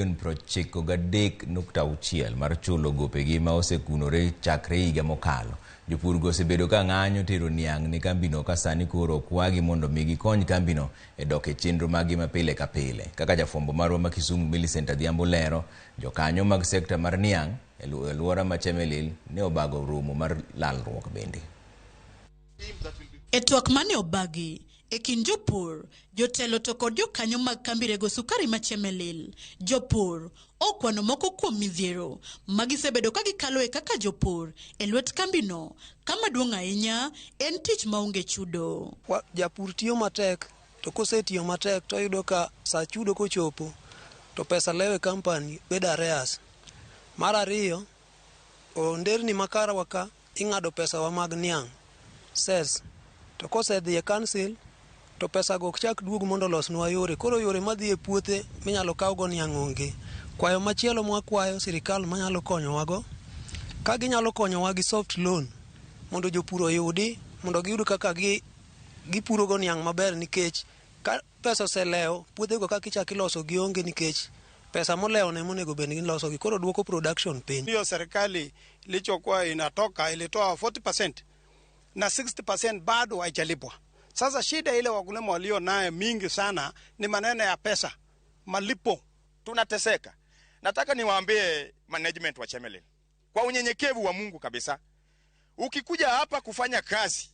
milion 93.6 mar chulo gopegi ma osekunore chakre higa mokalo. Jopur go osebedo ka ng'anyo tero niang' ni kambino ka sani koro okwagi mondo migi kony kambino e dok e chenro magi mapile ka pile. Kaka jafwambo marwa ma Kisumu Millicent Adhiambo lero, jokanyo mag sekta mar niang' e luora ma Chemelil ne obago romo mar lalruok bende. E twak mane obagi e kind jopur, jotelo to kod jokanyo mag kambi rego sukari ma Chemelil, jopur okwano moko kuom midhiero magisebedo ka gikalo e kaka jopur e lwet kambino, kama duong' ahinya en tich maonge chudo. Japur tiyo matek, to kosetiyo matek to yudo ka sa chudo kochopo to pesa lewe kampani bedo areas. Mar ariyo, nderni makara waka ing'ado pesa wa mag niang' ses, to kosedhi e council to pesa go chak duog mondo losnwa yore. Koro yore madhi e puothe minyalo kawgo niang' onge. Kwayo machielo mwakwayo sirikal manyalo konyowago, ka ginyalo konyowa gi soft loan mondo jopur oyudi, mondo giyud kaka gipurogo niang' maber, nikech ka pesa oselewo puothego kaka ichako iloso gionge, nikech pesa molewo ne monego bed gilosogi, koro duoko production piny. Hiyo serikali ilichokuwa inatoka ilitoa 40% na 60% bado haijalipwa. Sasa shida ile wakulima walio naye mingi sana ni maneno ya pesa, malipo. Tunateseka. Nataka niwaambie management wa Chemelil, kwa unyenyekevu wa Mungu kabisa, ukikuja hapa kufanya kazi,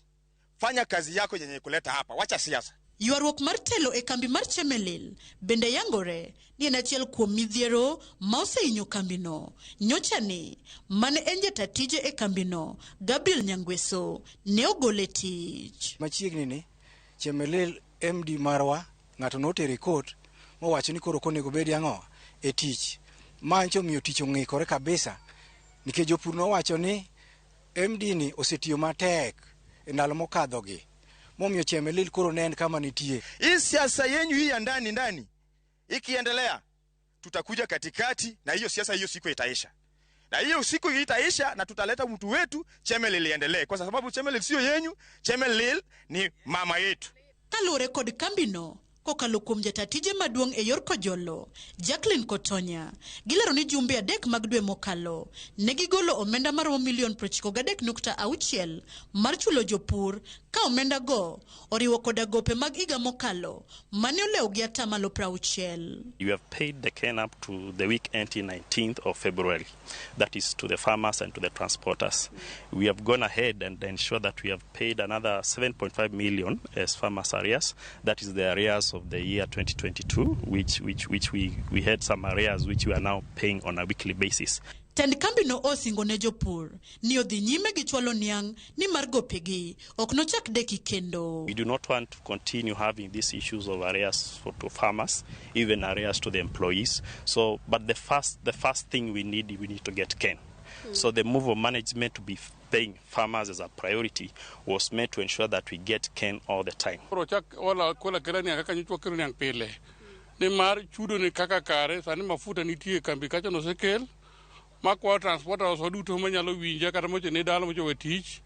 fanya kazi yako yenye kuleta hapa, wacha siasa. Ywaruok mar telo e kambi mar Chemelil bende yangore ni en achiel kuom midhiero ma osehinyo kambino. Nyocha ni mane en jatatije e kambino, Gabriel Nyangweso, ne ogole tich. Machiegni ni Chemelil MD marwa ng'ato notere court mowacho ni koro konego bedi ang'o e tich. Mancho miyo tich ong'ikore kabisa, nikech jopur nowacho ni MD ni osetiyo matek e ndalo mokadhogi. Momiyo Chemelil koro ne en kama nitie. Hii siasa yenyu hii ya ndani ikiendelea, tutakuja katikati na hiyo siasa, hiyo siku itaisha. Na hiyo siku itaisha na tutaleta mtu wetu, Chemelil iendelee, kwa sababu Chemelil sio yenyu, Chemelil ni mama yetu. Kalure kod kambino kokalo kuom jatatije maduong' e yor kojolo, Jacqueline Kotonya, gilero ni jumbe adek mag dwe mokalo ne gigolo omenda maromo milion 93.6 mar chulo jopur, ka omenda go oriwo koda gope mag higa mokalo mane olewo gi atamalo 60. You have paid the cane up to the week ending 19th of February. That is to the farmers and to the transporters. We have gone ahead and ensured that we have paid another 7.5 million as farmers arrears. That is the arrears of the year 2022, which we had some arrears which we are now paying on a weekly basis. Tend kambino osingo ne jopur ni odhi nyime gi chwalo niang' ni mar gopegi ok nochak deki kendo. We do not want to continue having these issues of arrears to farmers, even arrears to the employees. So, but the first thing we need to get cane. So the move of management to be paying farmers as a priority was meant to ensure that we get cane all the time. Ni mar chudo ni kaka kare sani mafuta nitie kambi kacha no sekel makwa transporter oduto manyalo winja kata moche ne dalo moche wetich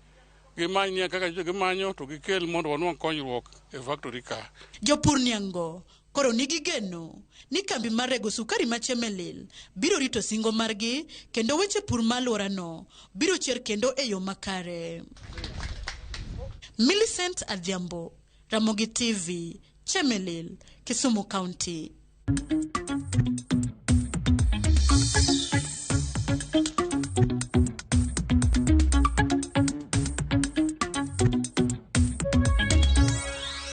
gimanyo kaka gimanyo to gikel mondo wanwang' konyruok e factory ka. Jopur niango koro nigi geno ni kambi mar rego sukari ma Chemelil biro rito singo margi, kendo weche pur malworano biro chier kendo e yo makare. Millicent Adhiambo, Ramogi TV, Chemelil, Kisumu County.